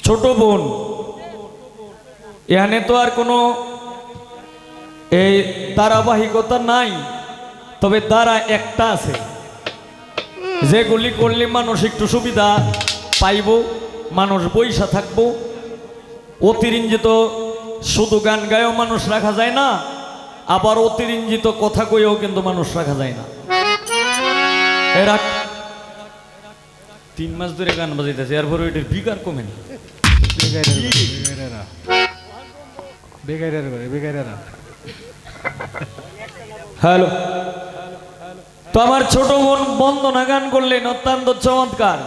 ছোট বোন, এখানে তো আর কোনো এই ধারাবাহিকতা নাই, তবে দ্বারা একটা আছে, যেগুলি করলে মানুষ একটু সুবিধা পাইব, মানুষ বইসা থাকবো। অতিরঞ্জিত শুধু গান গায়েও মানুষ রাখা যায় না, আবার অতিরঞ্জিত কথা কইও কিন্তু মানুষ রাখা যায় না। এরা 3 মাস ধরে গান বাজাইতেছে, এরপরে ওইটার বিকার কমে না। হ্যালো, তো আমার ছোট বোন বন্দনা গান করলেন অত্যন্ত চমৎকার।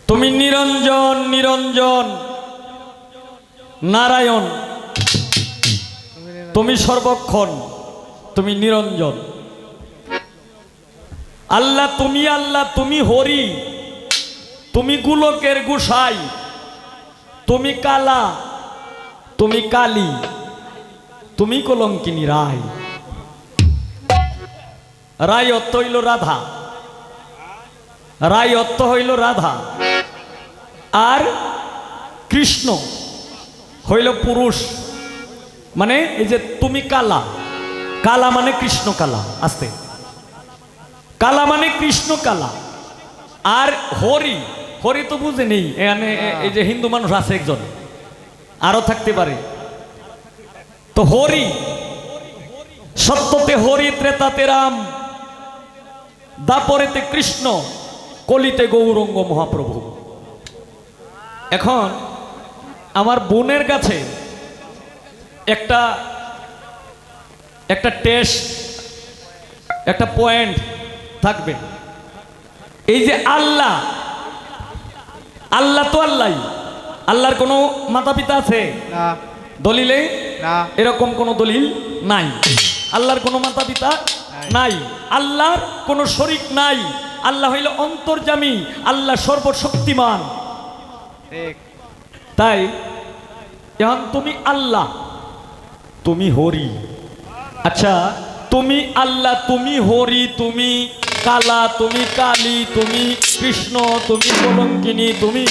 তুমি নিরঞ্জন নিরঞ্জন নারায়ণ, তুমি সর্বক্ষণ, তুমি নিরঞ্জন। আল্লাহ তুমি হরি, তুমি গোলকের গোসাই, তুমি কালা, তুমি কালী, তুমি কলঙ্কিনী রায়। রায় অর্থ হইল রাধা, রায় অর্থ হইল রাধা, আর কৃষ্ণ হইল পুরুষ। মানে এই যে তুমি কালা, কালা মানে কৃষ্ণ কালা, আস্তে, কালা মানে কৃষ্ণ কালা। আর হরি, হরি তো বুঝে নেই এখানে, এই যে হিন্দু মানুষ আছে একজন, আরো থাকতে পারে। তো হরি, সত্যতে হরি, ত্রেতাতে রাম, দাপরেতে কৃষ্ণ, কলিতে গৌরঙ্গ মহাপ্রভু। এখন আমার বোনের কাছে একটা টেস্ট, একটা পয়েন্ট থাকবে। এই যে আল্লাহ, আল্লাহ তো আল্লাহ, আল্লাহর কোনো মাতা পিতা আছে না, দলিলে এরকম কোনো দলিল নাই। আল্লাহর কোনো মাতা পিতা নাই, আল্লাহর কোনো শরীক নাই। আল্লাহ হইল অন্তর্যামী, আল্লাহ সর্বশক্তিমান। তাই এখন তুমি আল্লাহ, তুমি হরি। আচ্ছা, তুমি আল্লাহ, তুমি হরি, তুমি কালা, তুমি কালী, তুমি কৃষ্ণ, তুমি কলঙ্কিনী, তুমি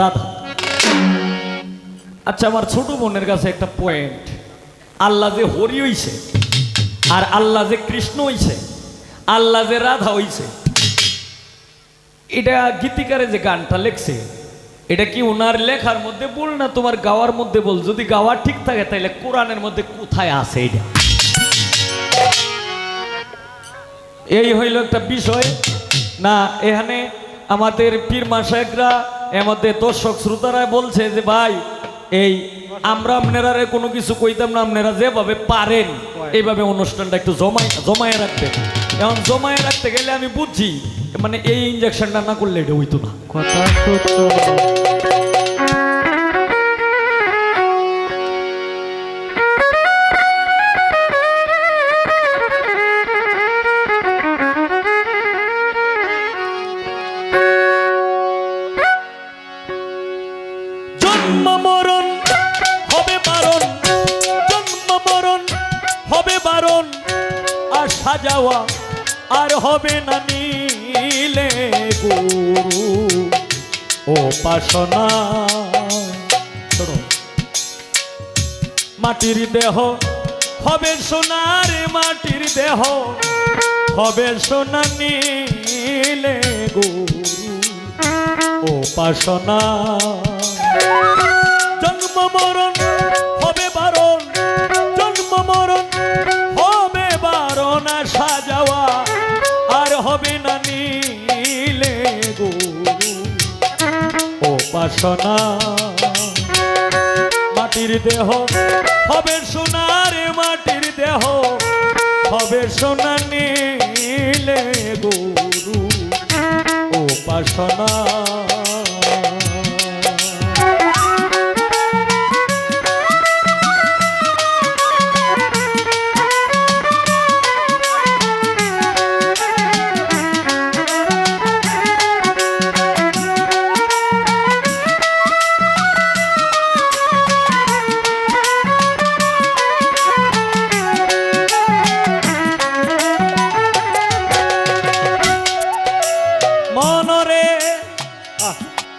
রাধা। আচ্ছা, আমার ছোট বোনের কাছে একটা পয়েন্ট, আল্লাহ যে হরি হইছে, আর আল্লাহ যে কৃষ্ণ হইছে, আল্লাহ যে রাধা হইছে, এটা গীতিকারে যে গানটা লেখছে, এটা কি ওনার লেখার মধ্যে বল না তোমার গাওয়ার মধ্যে বল? যদি গাওয়া ঠিক থাকে তাহলে কোরআনের মধ্যে কোথায় আছে এটা? এই হইল একটা বিষয় না। এখানে আমাদের পীর মাশায়েখরা, আমাদের দর্শক শ্রোতারা বলছে যে ভাই, এই আমরা আপনারা কোনো কিছু কইতাম না, আপনারা যেভাবে পারেন এইভাবে অনুষ্ঠানটা একটু জমায়ে রাখবেন। এখন জমায়ে রাখতে গেলে আমি বুঝছি, মানে এই ইনজেকশনটা না করলে এটা হইতো না। কথা সত্য। জন্ম মরণ হবে বারণ, জন্ম মরণ হবে বারণ, আর সাজাওয়া আর হবে না নীলে গুরু উপাসনা। মাটির দেহ হবে সোনার, মাটির দেহ হবে সোনা, নীলে গুরু উপাসনা। জন্ম মরণ হবে বারণ, জন্ম মরণ হবে বারণ, আর সাজাওয়া আর হবে না নীলে গুরু উপাসনা। মাটির দেহ হবে সোনার, মাটির দেহ হবে সোনা, নীলে গুরু উপাসনা।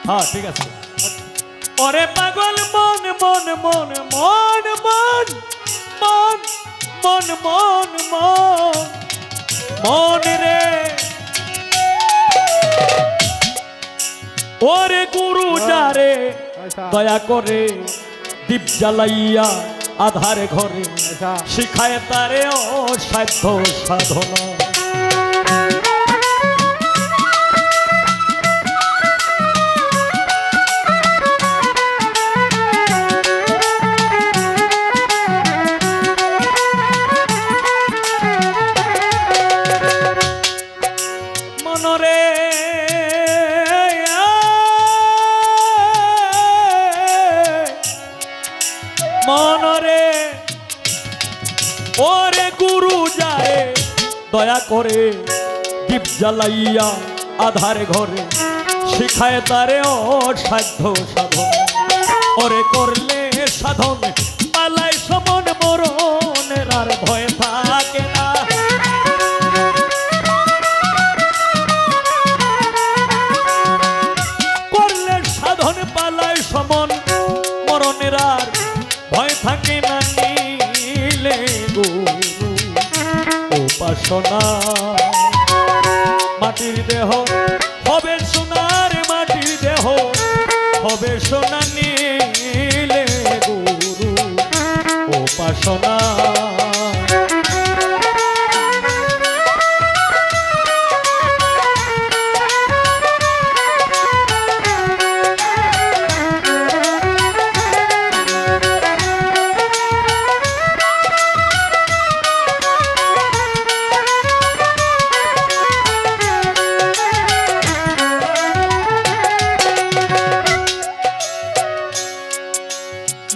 হ্যাঁ ঠিক আছে। ওরে পাগল মন মন মন মন মন মন মন মন মন মন রে, ওরে গুরু যারে দয়া করে দীপ জ্বালাইয়া আধারে ঘরে শিখায় তারে অসাধ্য সাধনা। মনরে মনরে ওরে গুরু যায় দয়া করে দীপ জ্বালাইয়া আধারে ঘরে শিখায় তারে অসাধ্য সাধন। ওরে করলে সাধন পালায় সমন মরণের আর ভয় থাকে না। করলে সাধন পালায় সমন মরণের আর ভয় থাকে না। নীলে গুরু উপাসনা মাটির দেহ হবে সোনার, মাটির দেহ হবে সোনা। নীলে গুরু উপাসনা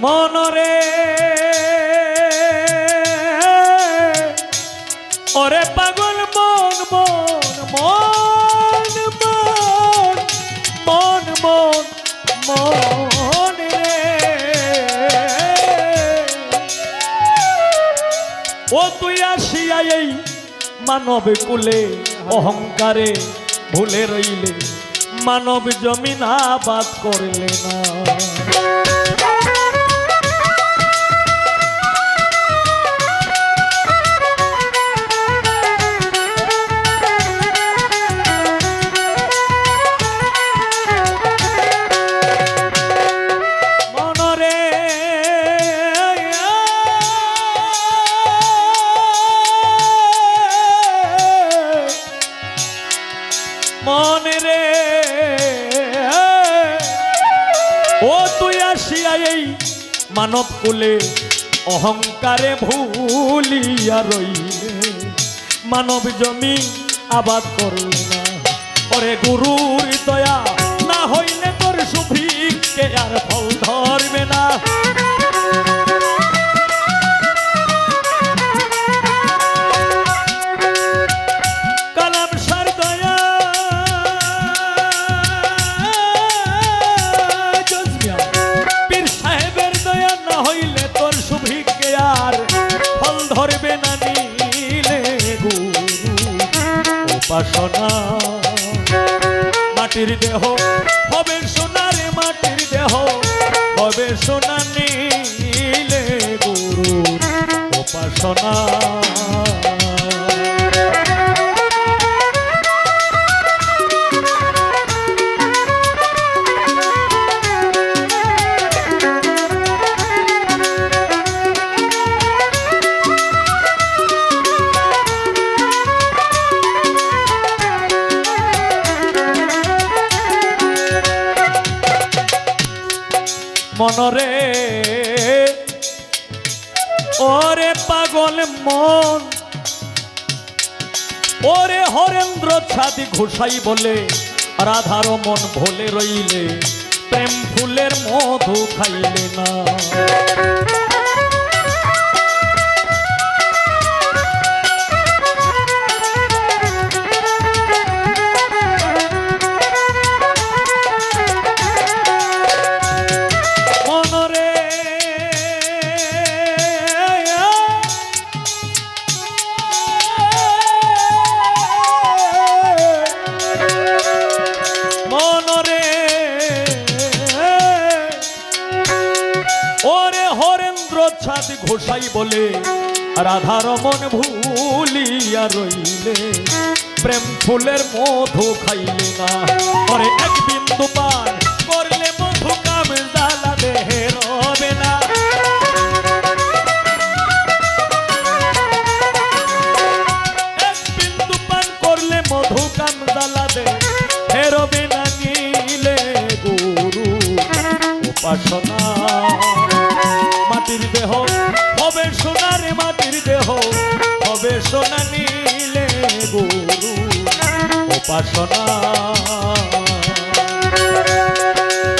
মনরে ওরে পাগল মন মন মন মন মন মন রে, ও তুই আসিয়া এই মানব কুলে অহংকারে ভুলে রইলে, মানব জমিন আবাদ করলে না। মনে রে ও তুই আসিয়া এই মানব কুলে অহংকারে ভুলিয়া রইলে, মানব জমি আবাদ করলে না। ওরে গুরুর দয়া না হইলে তোর সুভিক্ষে আর ফল ধরবে না। ধরবে না নীলে গুরু উপাসনা মাটির দেহ হবে সোনার, মাটির দেহ হবে সোনা। নীলে গুরু উপাসনা মনরে ওরে পাগল মন, ওরে হরেন্দ্র ছাদি ঘোষাই বলে রাধার মন ভোলে রইলে, প্রেম ফুলের মধু খাইলে না। মনরে ওরে হরেন্দ্র ছাদ ঘোষাই বলে রাধার মন ভুলিয়া রইলে প্রেম ফুলের মধু খাইলে না ওরে এক বিন্দু পান করলে মধু কাম জ্বালা দেহে রবে না এক বিন্দু পান করলে মধু কাম জ্বালা দেহে রবে না নিলে গুরু উপাসনা মাটির দেহ হবে সোনার মাটির দেহ হবে সোনা নীলে গুরু উপাসনা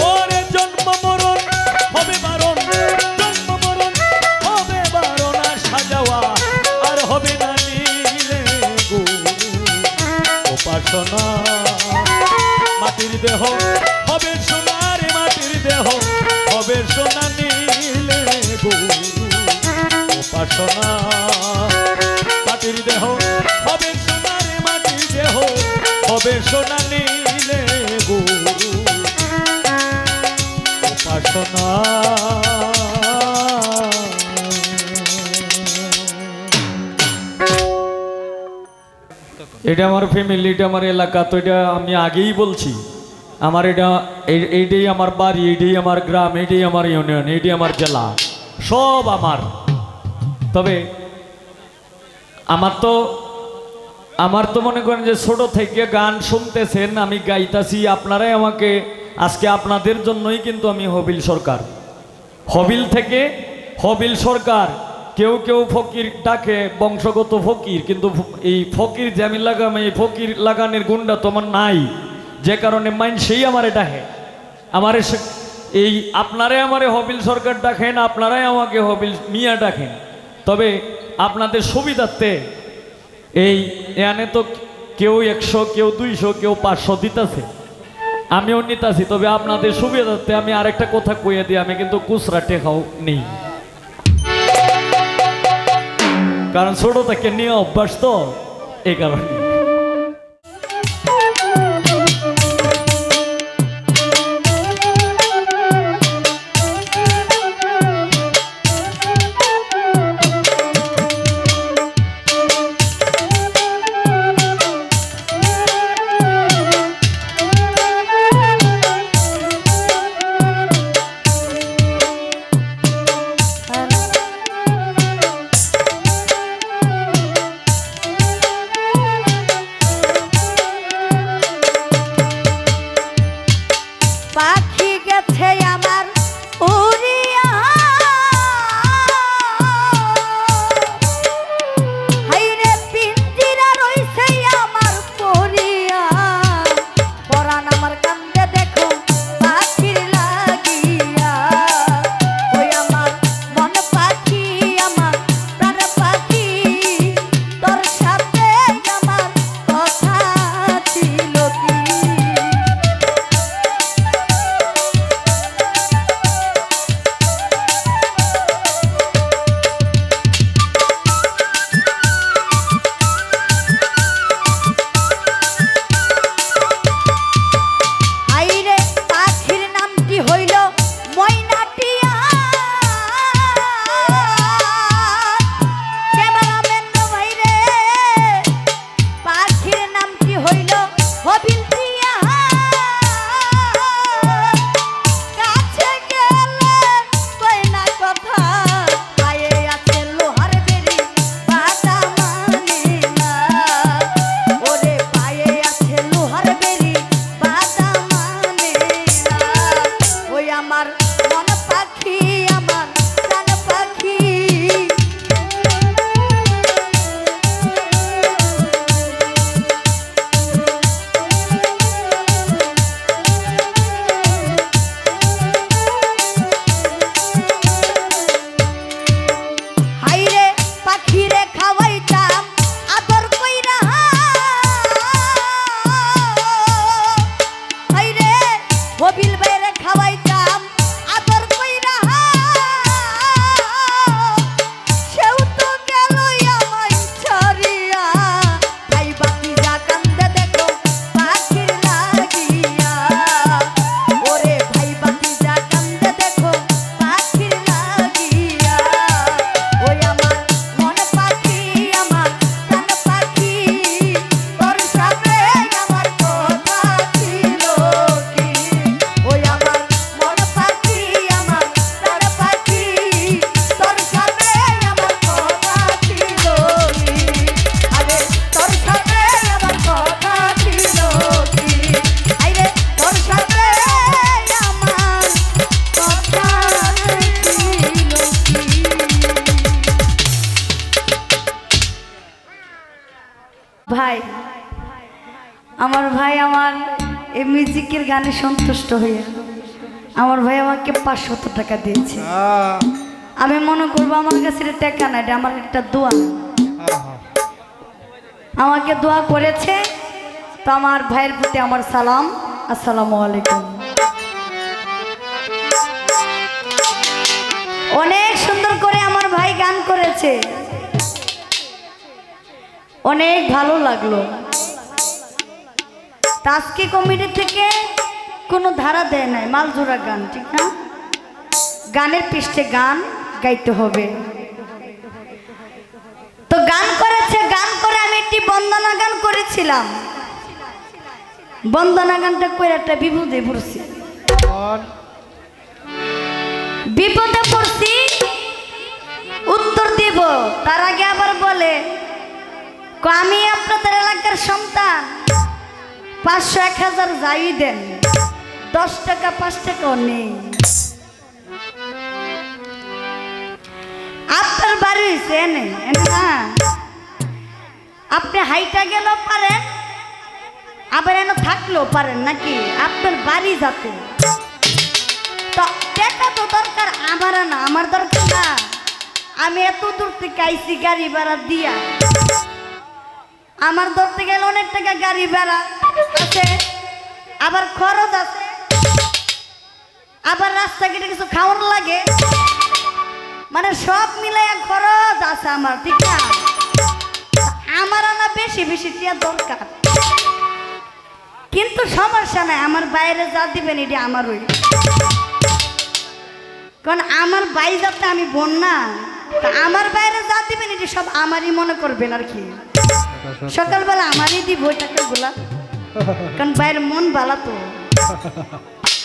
ওরে জন্ম মরণ হবে বারণ জন্ম মরণ হবে বারণ আসা যাওয়া আর হবে না নীলে গুরু উপাসনা মাটির দেহ হবে সোনার মাটির দেহ হবে সোনা নীলে গুরু উপাসনা মাটির দেহ হবে সোনার মাটির দেহ হবে সোনা নীলে গুরু উপাসনা এটা আমার ফ্যামিলি এটা আমার এলাকা তো এটা আমি আগেই বলছি আমার এটা এইটাই আমার বাড়ি এইটাই আমার গ্রাম এইটাই আমার ইউনিয়ন এইটাই আমার জেলা সব আমার তবে আমার তো মনে করেন যে ছোট থেকে গান শুনতেছেন আমি গাইতাছি আপনারাই আমাকে আজকে আপনাদের জন্যই কিন্তু আমি হবিল সরকার হবিল থেকে হবিল সরকার কেউ কেউ ফকির ডাকে বংশগত ফকির কিন্তু এই ফকির যে আমি লাগাম এই ফকির লাগানোর গুণটা তোমার নাই যে কারণে মাইন সেই আমারে ডাকে আমারে এই আপনারাই আমারে হবিল সরকার ডাকেন আপনারাই আমাকে হবিল মিয়া ডাকেন তবে আপনাদের সুবিধার্থে এই এখানে তো কেউ 100 কেউ 200 কেউ 500 দিতেছে আমিও নিতাছি তবে আপনাদের সুবিধার্থে আমি আরেকটা কথা কইয়া দিই আমি কিন্তু খুচরা টেকাও নেই কারণ ছোট থেকে নিয়ে অভ্যাস তো এই কারণে মিউজিকের গানে সন্তুষ্ট হয়ে আমার ভাই আমাকে 500 টাকা দিয়েছে। আমি মনে করবো আমার কাছে এটা টাকা না, এটা আমার একটা দোয়া। আমাকে দোয়া করেছে, তো আমার ভাইয়ের প্রতি আমার সালাম, আসসালামু আলাইকুম। অনেক সুন্দর করে আমার ভাই গান করেছে, অনেক ভালো লাগলো। আজকে কমিটি থেকে কোনো ধারা দেয় নাই, মালজোড়া গান, ঠিক না? গানের পৃষ্ঠে গান গাইতে হবে। তো গান করেছে, গান করে আমি একটি বন্দনা গান করেছিলাম। বন্দনা গানটা করে একটা বিপদে পড়ছি, বিপদে পড়ছি, উত্তর দিব তার আগে আবার বলে আমি আপনাদের এলাকার সন্তান, 500 1000 যাই দেন, 10 টাকা 5 টাকাও নেই। আপনার বাড়ি হয়েছে এনে না, আপনি হাইটা গেলেও পারেন, আবার এনে থাকলেও পারেন, নাকি আপনার বাড়ি যাতে। তো টাকা তো দরকার আমার না, আমার দরকার না। আমি এত দূর থেকে আইসি গাড়ি ভাড়া দিয়া, আমার ধরতে গেলে অনেক টাকা গাড়ি ভাড়া আছে, আবার খরচ আছে, আবার রাস্তাঘাটে কিছু খাওয়ার লাগে, মানে সব মিলে খরচ আছে আমার, ঠিক না? আমার না বেশি বেশি টিয়া দরকার, কিন্তু সমস্যা নাই, আমার বাইরে যা দিবেন এটি আমারই, কারণ আমার বাই যাতে আমি বোন না, তা আমার বাইরে যা দিবেন এটি সব আমারই মনে করবেন আর কি। সকালবেলা আমারই দিব টাকাগুলা, কারণ বাইরের মন ভালো তো।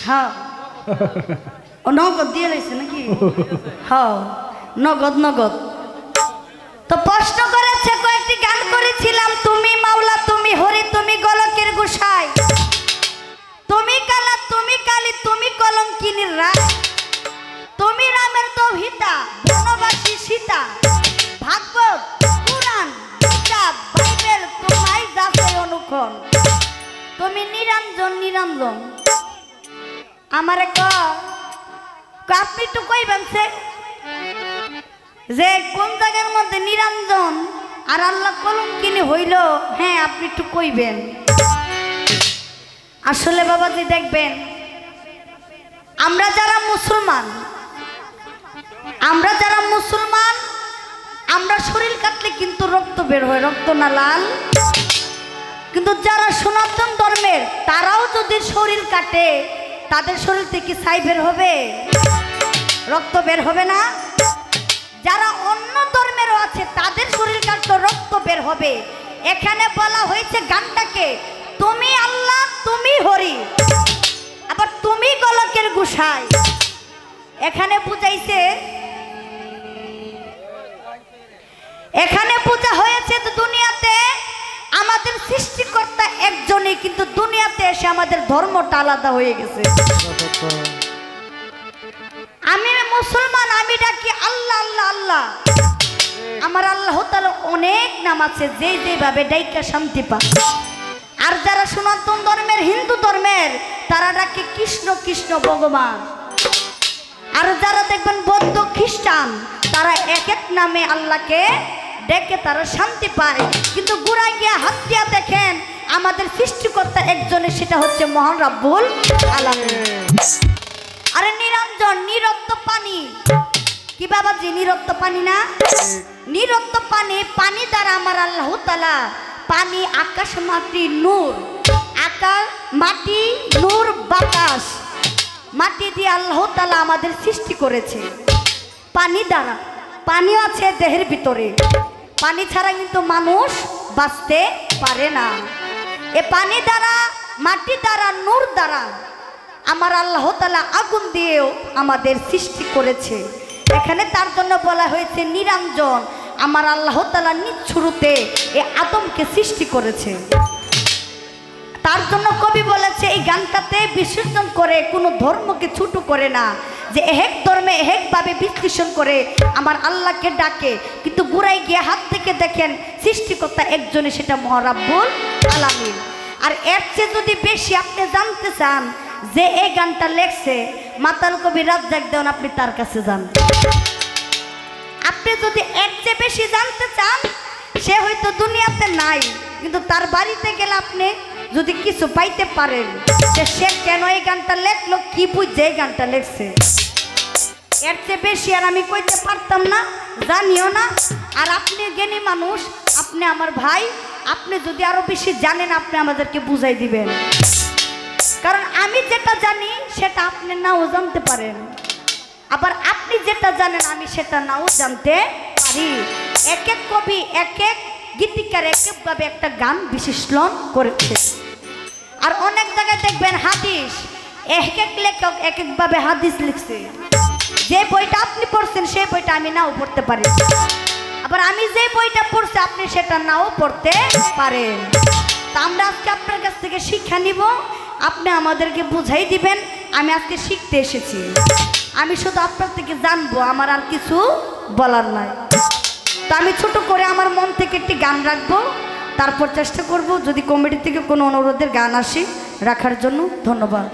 হ্যাঁ, ও নগদ দিয়ে লাইছে নাকি? হ্যাঁ, নগদ নগদ। তো প্রশ্ন করেছে, কয়েকটি গান করেছিলাম, তুমি মাওলা, তুমি হরি, তুমি গোলকের গোসাই, তুমি কালা, তুমি কালী, তুমি কলঙ্কিনীর রায়, তুমি রামের দৌহিতা, বনবাসী সীতা, ভাগবত, পুরাণ, গীতা, বাইবেল তোমায় দাসে অনুক্ষণ, তুমি নিরঞ্জন নিরঞ্জন। আমারে আপনি একটু কইবেন যে কোন জায়গার মধ্যে নিরঞ্জন আর আল্লাহ কলঙ্কিনী হইল? হ্যাঁ, আপনি একটু কইবেন। আসলে বাবাজি দেখবেন, আমরা যারা মুসলমান, আমরা শরীর কাটলে কিন্তু রক্ত বের হয়, রক্ত না লাল। কিন্তু যারা সনাতন ধর্মের, তারাও যদি শরীর কাটে, তাদের শরীর থেকে ছাই বের হবে, রক্ত বের হবে না? যারা অন্য ধর্মেরও আছে, তাদের শরীর কাটলে রক্ত বের হবে। এখানে বলা হয়েছে গানটাকে, তুমি আল্লাহ, তুমি হরি, আবার তুমি গোলকের গোসাই। এখানে বুঝাইছে, এখানে পূজা হয়েছে তো দুনিয়াতে আমাদের সৃষ্টিকর্তা একজনই, কিন্তু দুনিয়াতে এসে আমাদের ধর্মটা আলাদা হয়ে গেছে। আমি মুসলমান, আমি ডাকি আল্লাহ আল্লাহ আল্লাহ। আমার আল্লাহ তাআলা অনেক নাম আছে, যেভাবে ডাইকা শান্তি পায়। আর যারা সনাতন ধর্মের, হিন্দু ধর্মের, তারা ডাকে কৃষ্ণ কৃষ্ণ ভগবান। আর যারা দেখবেন বৌদ্ধ, খ্রিস্টান, তারা এক এক নামে আল্লাহকে ডেকে তারা শান্তি পায়। কিন্তু গুড়া গিয়া হাত দিয়া দেখেন, আমাদের সৃষ্টিকর্তা একজনের, সেটা হচ্ছে মহান রাব্বুল আলামিন। আরে নিরঞ্জন, নিরত্ব পানি, কি বাবাজি নিরত্ব পানি না? নিরত্ব পানি, পানি দ্বারা আমার আল্লাহ তাআলা, পানি, আকাশ, মাটি, নূর, আকাশ, মাটি, নূর, বাতাস, মাটি দিয়ে আল্লাহ তাআলা আমাদের সৃষ্টি করেছে পানি দ্বারা। পানি আছে দেহের ভিতরে, পানি ছাড়া কিন্তু মানুষ বাঁচতে পারে না। এ পানি দ্বারা, মাটি দ্বারা, নূর দ্বারা আমার আল্লাহ তাআলা আগুন দিয়েও আমাদের সৃষ্টি করেছে। এখানে তার জন্য বলা হয়েছে নিরঞ্জন। আমার আল্লাহ তাআলা নিজ শুরুতে এ আদমকে সৃষ্টি করেছে। তার জন্য কবি বলেছে এই গানটাতে বিসর্জন করে, কোনো ধর্মকে ছোট করে না, যে এক ধর্মে একভাবে বিশ্লেষণ করে আমার আল্লাহকে ডাকে, কিন্তু গুড়াই গিয়ে হাত থেকে দেখেন সৃষ্টিকর্তা একজনই, সেটা মহান রাব্বুল আলামিন। আর এর চেয়ে যদি বেশি আপনি জানতে চান যে এই গানটা লেখছে মাতাল কবি রাজ্জাক দেওয়ান, আপনি তার কাছে যান। আপনি যদি এর চেয়ে বেশি জানতে চান, সে হয়তো দুনিয়াতে নাই, কিন্তু তার বাড়িতে গেলে আপনি যদি কিছু পাইতে পারেন যে সে কেন এই গানটা লেখলো, কি বুঝছে এই গানটা লেখছে। এর চেয়ে বেশি আর আমি কইতে পারতাম না, জানিও না। আর আপনি জ্ঞানী মানুষ, আপনি আমার ভাই, আপনি যদি আরো বেশি জানেন আপনি আমাদেরকে বুঝাই দিবেন। কারণ আমি যেটা জানি সেটা আপনি নাও জানতে পারেন, আবার আপনি যেটা জানেন আমি সেটা নাও জানতে পারি। এক এক কবি এক এক গীতিকার এক একভাবে একটা গান বিশ্লেষণ করেছে। আর অনেক জায়গায় দেখবেন হাদিস, এক এক লেখক এক একভাবে হাদিস লিখছে। যে বইটা আপনি পড়ছেন সেই বইটা আমি নাও পড়তে পারি, আবার আমি যে বইটা পড়ছি আপনি সেটা নাও পড়তে পারেন। তা আমরা আজকে আপনার কাছ থেকে শিক্ষা নিব, আপনি আমাদেরকে বুঝাই দিবেন। আমি আজকে শিখতে এসেছি, আমি শুধু আপনার থেকে জানবো, আমার আর কিছু বলার নাই। তো আমি ছোট করে আমার মন থেকে একটি গান রাখবো, তারপর চেষ্টা করব যদি কমিটি থেকে কোনো অনুরোধের গান আসে রাখার জন্য। ধন্যবাদ।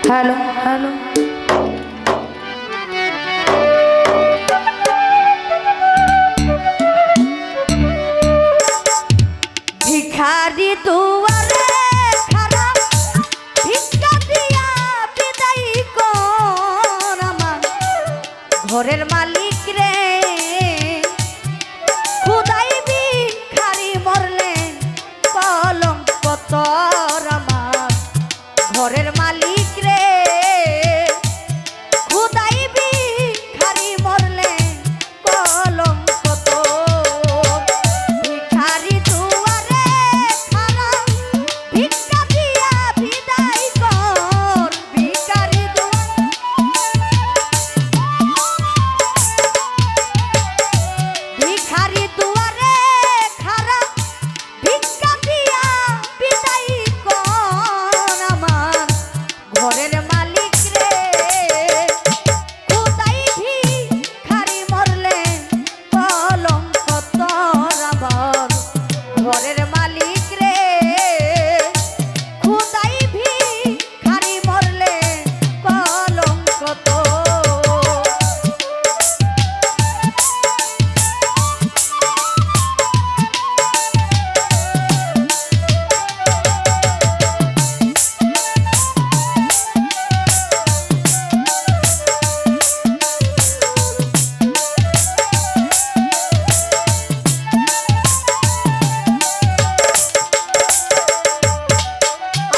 হ্যালো হ্যালো, ভিখারি দুয়ারে খারাপ ভিক্ষা দিয়া বিদায় কর আমার ঘরের মালিক রে। খুদাই ভিখারি মরলেন কলঙ্ক তোর আমার ঘরের মালিক রে। খুদাই ভিখারি মরলেন কলঙ্ক তোর। ভিখারি দুয়ারে খারাপ ভিক্ষা দিয়া বিদায় কর। ভিখারি ভিখারি দুয়ারে খারাপ ভিক্ষা দিয়া বিদায় কর আমার ঘরের মালিক রে। খুদাই ভিখারি মরলেন কলঙ্ক তোর আমার ঘরের মালিক রে। খুদাই ভিখারি মরলেন কলঙ্ক তোর।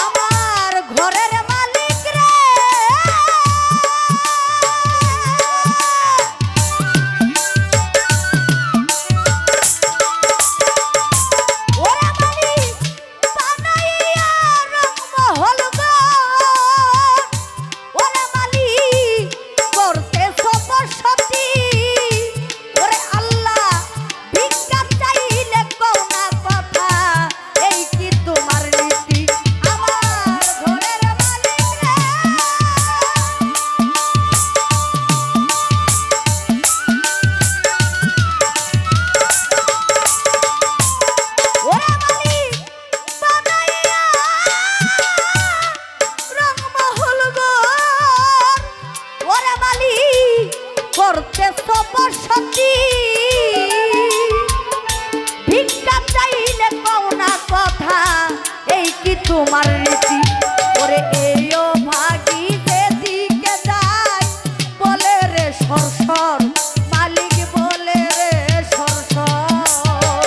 আমার ঘরের মালিক রে, ওরে মালিক বানাইয়া রংমহল গো। ওরে মালিক করতে সবসতি। ওরে আল্লাহ ভিক্ষা চাইলে কও না কথা, এই কি তোমার নীতি। আমার ঘরের মালিক রে, ওরে মালিক বানাইয়া রংমহল গো। ওরে মালিক করতে সবসতি। ভিক্ষা চাইলে কও না কথা, এই কি তোমার রীতি। ওরে এইও ভাগি যেদিকে যায় বলে রে সরসর, মালিক বলে রে সরসর।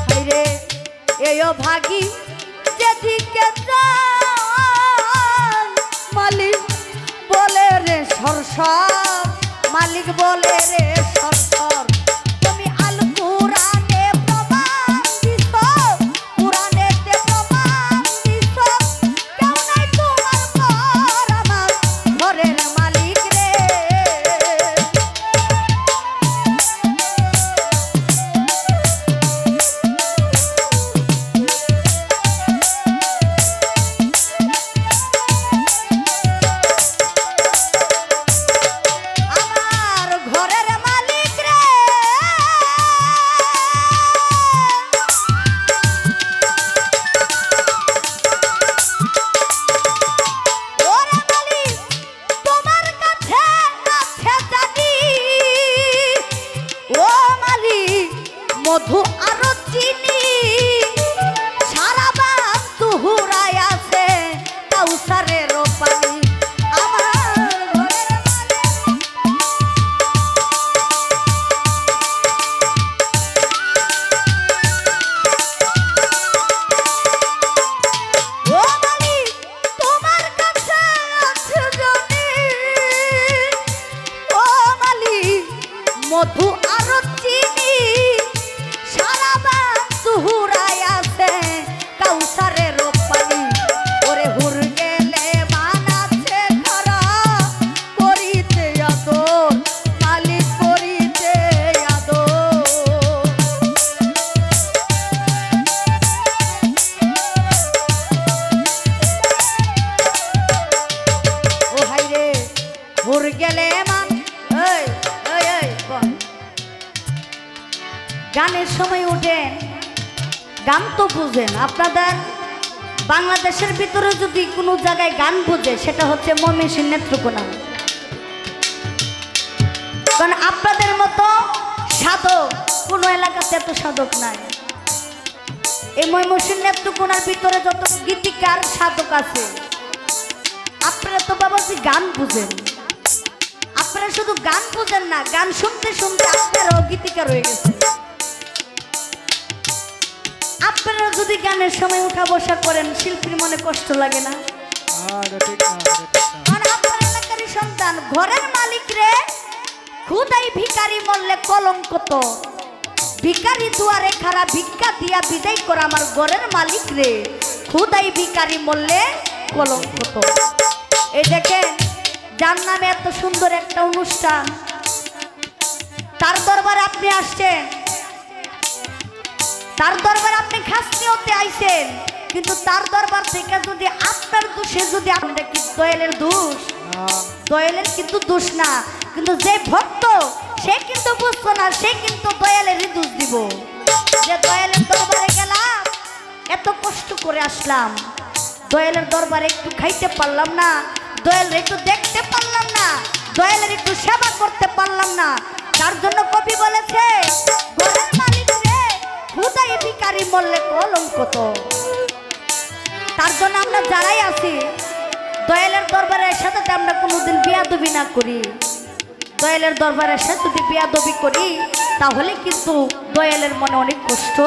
হায়রে এইও ভাগি যেদিকে যায় মালিক বলে রে সরসর, মালিক বলে রে সরসর। তুমি আল কুরআনে প্রমাণ দিছো, কুরআনেতে প্রমাণ দিছো, কেউ নাই তোমার পর আমার ঘরের মালিক রে। মধু আর চিনি সারা বাংলা হুরাই আছে কাউসারের পানি ওরে হুর গেলে মানাচ্ছে খারা করিতে আদর মালিক করিতে আদর ও হাই রে হুর গেলে মান এই এই এই বল। গানের সময় উঠেন গান তো বুঝেন আপনাদের বাংলাদেশের ভিতরে যদি কোনো জায়গায় গান বুঝে সেটা হচ্ছে ময়মনসিংহ নেত্রকোনা কারণ আপনাদের মতো সাধক কোনো এলাকাতে এত সাধক নাই এই ময়মনসিংহ নেত্রকোনার ভিতরে যত গীতিকার সাধক আছে আপনারা তো বাবাজি গান বুঝেন আপনারা শুধু গান বুঝেন না গান শুনতে শুনতে আপনারাও গীতিকার হয়ে গেছে আপনারা যদি গানের সময় উঠা বসা করেন শিল্পীর মনে কষ্ট লাগে না আপনার এলাকারই সন্তান ঘরের মালিক রে খুদাই ভিখারি মরলে কলঙ্ক তো ভিখারি দুয়ারে খারা ভিক্ষা দিয়া বিদায় করা আমার ঘরের মালিক রে খুদাই ভিখারি মরলে কলঙ্ক তো এই দেখেন যার নামে এত সুন্দর একটা অনুষ্ঠান তার দরবারে আপনি আসছেন তার দরবারে আপনি খাস নিয়তে আইছেন কিন্তু তার দরবার থেকে যদি আপনার দোষে যদি আমরা কি দয়ালের দোষ দয়ালের কিন্তু দোষ না কিন্তু যে ভক্ত সে কিন্তু বুঝতো না সে কিন্তু দয়ালেরই দোষ দিব যে দয়ালের দরবারে গেলাম এত কষ্ট করে আসলাম দয়ালের দরবারে একটু খাইতে পারলাম না দয়ালের একটু দেখতে পারলাম না দয়ালের একটু সেবা করতে পারলাম না তার জন্য কবি বলেছে ঘরের মালিক রে খুদাই ভিখারি মরলে কলঙ্ক তো তার জন্য আমরা যারাই আছি দয়ালের দরবারের সাথে আমরা কোনোদিন বিয়াদবি না করি দয়ালের দরবারের সাথে যদি বিয়াদবি করি তাহলে কিন্তু দয়ালের মনে অনেক কষ্ট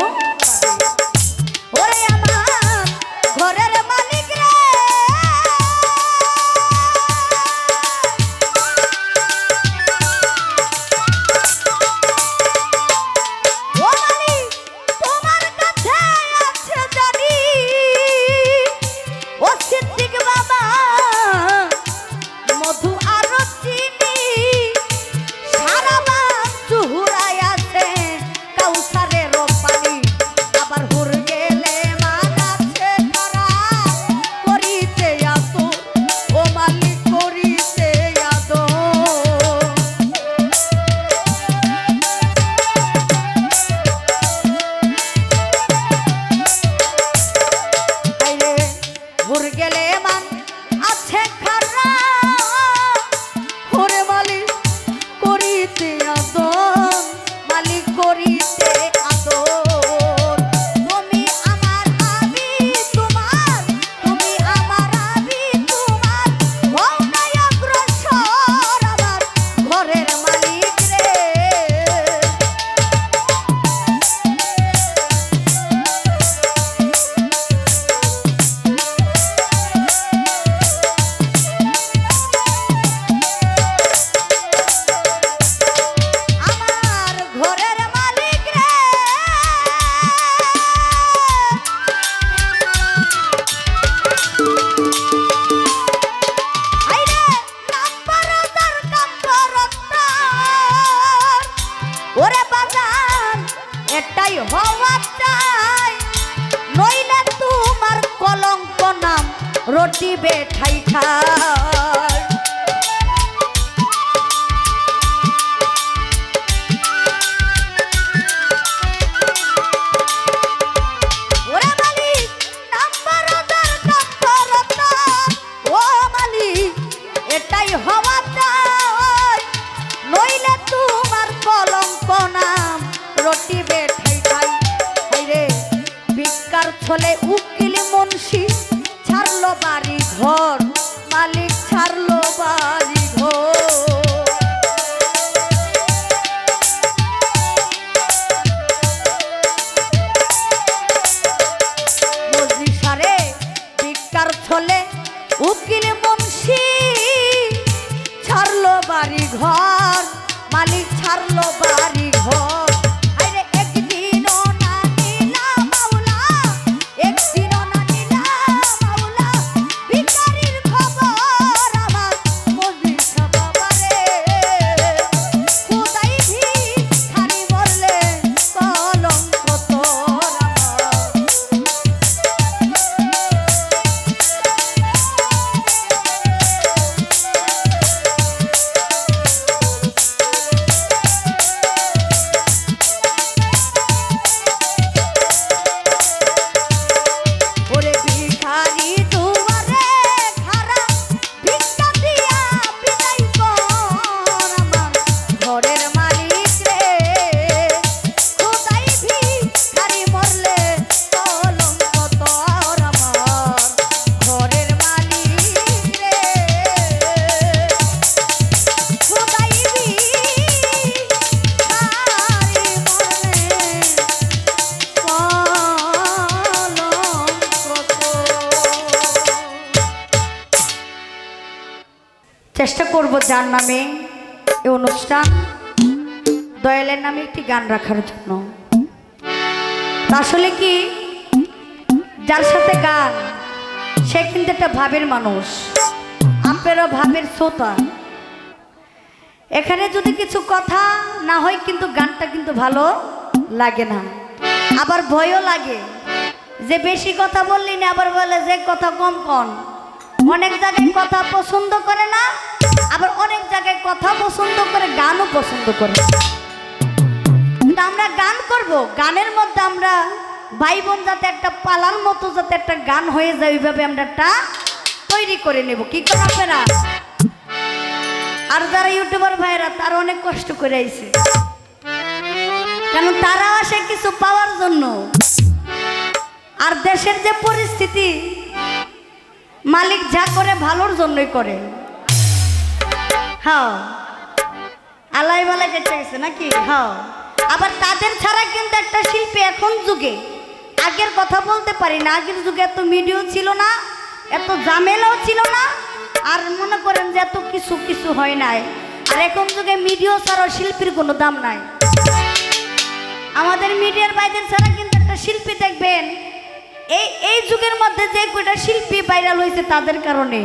ওরে আমার ঘরের মালিক রে ও মালিক তোমার কাছে আছে জানি ও সিদ্দিক বাবা মধু আর চিনি সারা বাংলা হুরাই আছে কাউসারের পানি আবার হুর গেলে মানাচ্ছে খারা করিতে আদর ও মালিক করিতে আদর আইরে হুর গেলে মান আছে খারা ওরে মালিক করিতে আদর মালিক করিতে আদর তুমি আমার আবি তোমার তুমি আমার আবি তোমার মৌনায় অগ্রসর আমার ঘরের মালিক রে আমার ঘরের মালিক রে আইরে নাম্বারদার কাম্বরতার ওরে বাজান এটাই হওয়া চাই নইলে তোমার কলঙ্ক নাম রটিবে ঠাই ঠাই ওরে মালিক নাম্বারদার কাম্বরতার ও মালিক এটাই হওয়া চাই নইলে তোমার কলঙ্ক নাম রটিবে ঠাই ঠাই হাইরে ভিক্ষার ছলে উকিল মুন্সি ছাড়লো বাড়ি ঘর মালিক ছাড়লো বাড়ি ঘর মজলিসারে ভিক্ষার ছলে উকিল মুন্সি ছাড়লো বাড়ি ঘর মালিক ছাড়লো ভোর আরে একদিনও না নীলা মাওলা একদিনও না নীলা মাওলা ভিখারির খবর আমার মজলিসা বাবারে খোদাই ভিখারি বললে কলঙ্ক তোর আমার ওরে ভিখারি দুয়ারে খাড়া ভিক্ষা দিয়া বিদায় কর আমার ঘরের মালিক রে খোদাই ভিখারি মরলে কলঙ্ক তোর আমার ঘরের মালিক রে খোদাই ভিখারি চেষ্টা করব যার নামে এই অনুষ্ঠান দয়ালের নামে একটি গান রাখার জন্য আসলে কি যার সাথে গান সে কিন্তু একটা ভাবের মানুষ আপনারা ভাবের শ্রোতা এখানে যদি কিছু কথা না হয় কিন্তু গানটা কিন্তু ভালো লাগে না আবার ভয়ও লাগে যে বেশি কথা বললি না আবার বলে যে কথা কম কন অনেক জায়গায় কথা পছন্দ করে না আবার অনেক জায়গায় কথা পছন্দ করে গানও পছন্দ করে কিন্তু আমরা গান করব গানের মধ্যে আমরা ভাই বোন যাতে একটা পালার মতো যাতে একটা গান হয়ে যায় ওইভাবে আমরা একটা তৈরি করে নেব কি করে আপনারা আর যারা ইউটিউবার ভাইরা তারা অনেক কষ্ট করে আইছে কারণ তারা আসে কিছু পাওয়ার জন্য আর দেশের যে পরিস্থিতি মালিক যা করে ভালোর জন্যই করে হ্যাঁ আলাই বালাই কেটে গেছে নাকি হ্যাঁ আবার তাদের ছাড়া কিন্তু একটা শিল্পী এখন যুগে আগের কথা বলতে পারি না আগের যুগে এত মিডিয়াও ছিল না এত ঝামেলাও ছিল না আর মনে করেন যে এত কিছু কিছু হয় নাই আর এখন যুগে মিডিয়া ছাড়াও শিল্পীর কোনো দাম নাই আমাদের মিডিয়ার বাইরে ছাড়া কিন্তু একটা শিল্পী দেখবেন এই যুগের মধ্যে যে কয়টা শিল্পী ভাইরাল হয়েছে তাদের কারণে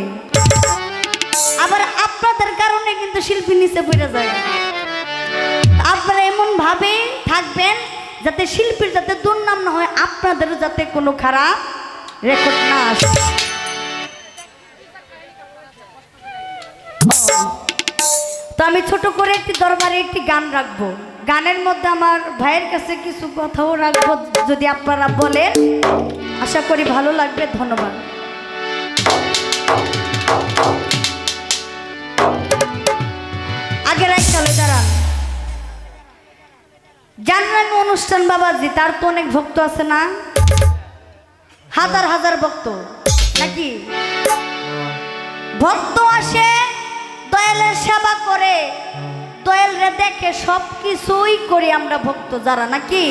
আবার আপনাদের কারণে কিন্তু শিল্পী নিচে পড়ে যায় আপনারা এমন ভাবে থাকবেন যাতে শিল্পীর যাতে দুর্নাম না হয় আপনাদের যাতে কোনো খারাপ রেকর্ড না আসে তো আমি ছোট করে একটি দরবারে একটি গান রাখবো গানের মধ্যে আমার ভাইয়ের কাছে কিছু কথাও রাখবো যদি আপনারা বলেন আশা করি ভালো লাগবে ধন্যবাদ আগের এক চলে দাঁড়ান যার নামে অনুষ্ঠান বাবাজি তার তো অনেক ভক্ত আছে না হাজার হাজার ভক্ত নাকি ভক্ত আসে দয়ালের সেবা করে দয়ালরে দেখে সব কিছুই করি আমরা ভক্ত যারা নাকি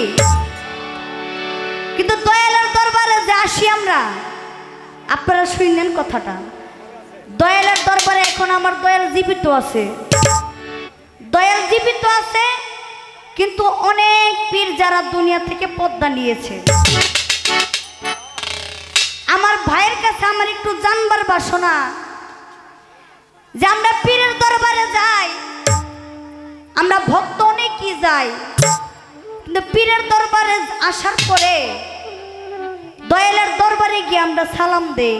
কিন্তু দয়ালের দরবারে যে আসি আমরা আপনারা শুনলেন কথাটা দয়ালের দরবারে এখন আমার দয়াল জীবিত আছে দয়াল জীবিত আছে কিন্তু অনেক পীর যারা দুনিয়া থেকে পদ্মা নিয়েছে আমার ভাইয়ের কাছে আমার একটু জানবার বাসনা যে আমরা পীরের দরবারে যাই আমরা ভক্ত অনেকই যাই কিন্তু পীরের দরবারে আসার পরে দয়ালের দরবারে গিয়ে আমরা সালাম দেই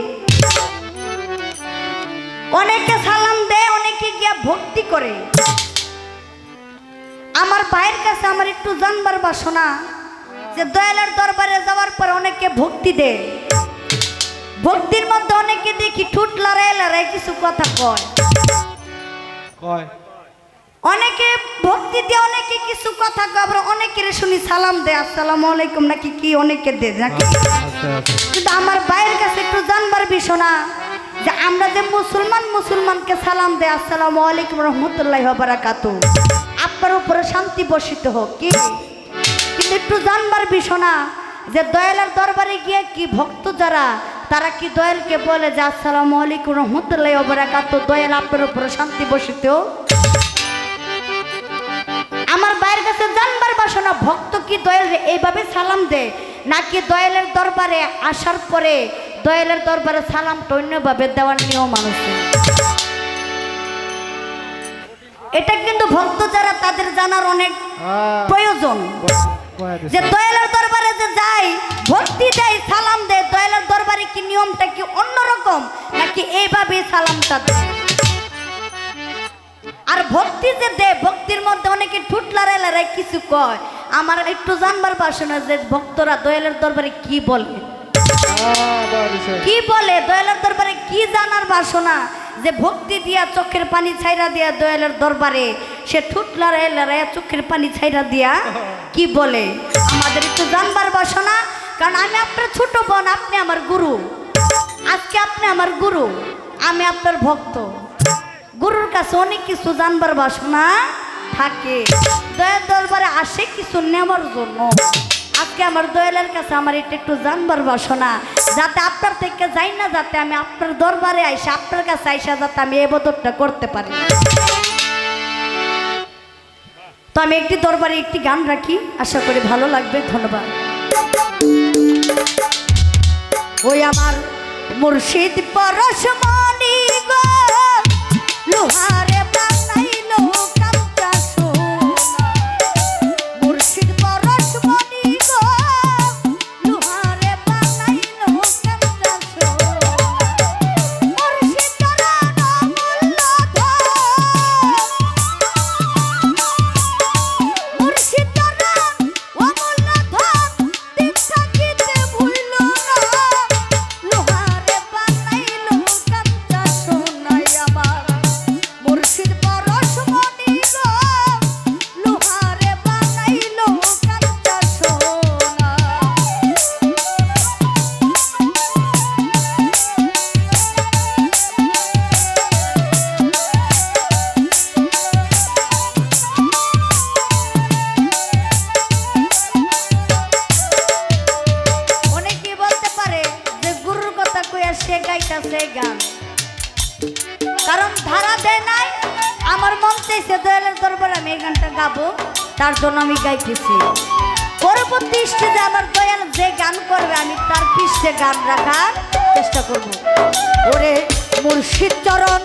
অনেকে সালাম দেয় অনেকে গিয়ে ভক্তি করে আমার ভাইয়ের কাছে আমার একটু জানবার বাসনা যে দয়ালের দরবারে যাওয়ার পর অনেকে ভক্তি দেয় ভক্তির মধ্যে অনেকে দেখি ঠুট লড়াই লড়াই কিছু কথা কয় অনেকে ভক্তি দিয়ে অনেকে কিছু কথা কয় আবার অনেকের শুনি সালাম দেয় আসসালামু আলাইকুম নাকি কি অনেকে দেয় নাকি কিন্তু আমার ভাইয়ের কাছে একটু জানবার বিষয় যে আমরা যে মুসলমানকে সালাম দেয় আসসালামু আলাইকুম রহমতুল্লাহি ওয়া বারাকাতুহু আপনার উপরে শান্তি বর্ষিত হোক কি কিন্তু একটু জানবার বিষয় যে দয়ালের দরবারে গিয়ে কি ভক্ত যারা তারা কি দয়ালকে বলে যে আসসালামু আলাইকুম রহমতুল্লাহি ওয়া বারাকাতুহু দয়াল আপনার উপরে শান্তি বর্ষিত হোক আমার ভাইয়ের কাছে জানবার দরবারে এইভাবে সালাম দেয়, নাকি দয়ালের দরবারে আসার পরে দয়ালের দরবারে সালামটা অন্যভাবে দেওয়ার নিয়ম আছে? এটা কিন্তু ভক্ত যারা তাদের জানার অনেক প্রয়োজন, যে দয়ালের দরবারে যে যায় ভক্তি দেয় সালাম দেয়, দয়ালের দরবারে কি নিয়মটা কি অন্যরকম নাকি এইভাবে সালামটা দেয়? আর ভক্তি যে দেয়, ভক্তির মধ্যে অনেকে ঠুট লড়াই লড়াই কিছু কয়, আমার একটু জানবার বাসনা যে ভক্তরা দয়ালের দরবারে কি বলে, কি বলে দয়ালের দরবারে কি জানার বাসনা, যে ভক্তি দিয়া চোখের পানি ছাইরা দিয়া দয়ালের দরবারে সে ঠুট লড়াই লড়াই চোখের পানি ছাইরা দিয়া কি বলে, আমাদের একটু জানবার বাসনা। কারণ আমি আপনার ছোট বোন, আপনি আমার গুরু, আজকে আপনি আমার গুরু, আমি আপনার ভক্ত, গুরুর কাছে অনেক কিছু জানবার বাসনা থাকে, দয়াল দরবারে আসে কিছু নেওয়ার জন্য। আজকে আমার দয়ালের কাছে আমার এটা একটু জানবার বাসনা, যাতে আপনার থেকে যাই না, যাতে আমি আপনার দরবারে আইসা আপনার কাছে আইসা যাতে আমি এই বদরটা করতে পারি। তো আমি একটি দরবারে একটি গান রাখি, আশা করি ভালো লাগবে। ধন্যবাদ। ওই আমার মুর্শিদ পরশমণি গো, লোহারে বানাইলো কাঞ্চা সোনা, মুর্শিদ পরশমণি গো, লোহারে বানাইলো কাঞ্চা সোনা, মুর্শিদ চরণ অমূল্য ধন, মুর্শিদ চরণ অমূল্য ধন, দিন থাকিতে ভুইল না, লোহারে বানাইলো কাঞ্চা সোনা, আমার মুর্শিদ পরশমণি গো, লোহারে বানাইলো কাঞ্চা সোনা। অনেকেই বলতে পারে যে গুরুর কথা কইয়া সে গাইতাছে গান, কারণ ধারা দেয় নাই, আমার মন চাইছে দয়ালের দরবারে আমি এই গানটা গাবো, তার জন্য আমি গাইতেছি। পরবর্তী স্টেজে আমার দয়াল যে গান করবে আমি তার পৃষ্ঠে গান রাখার চেষ্টা করব। ওরে মুর্শিদ চরণ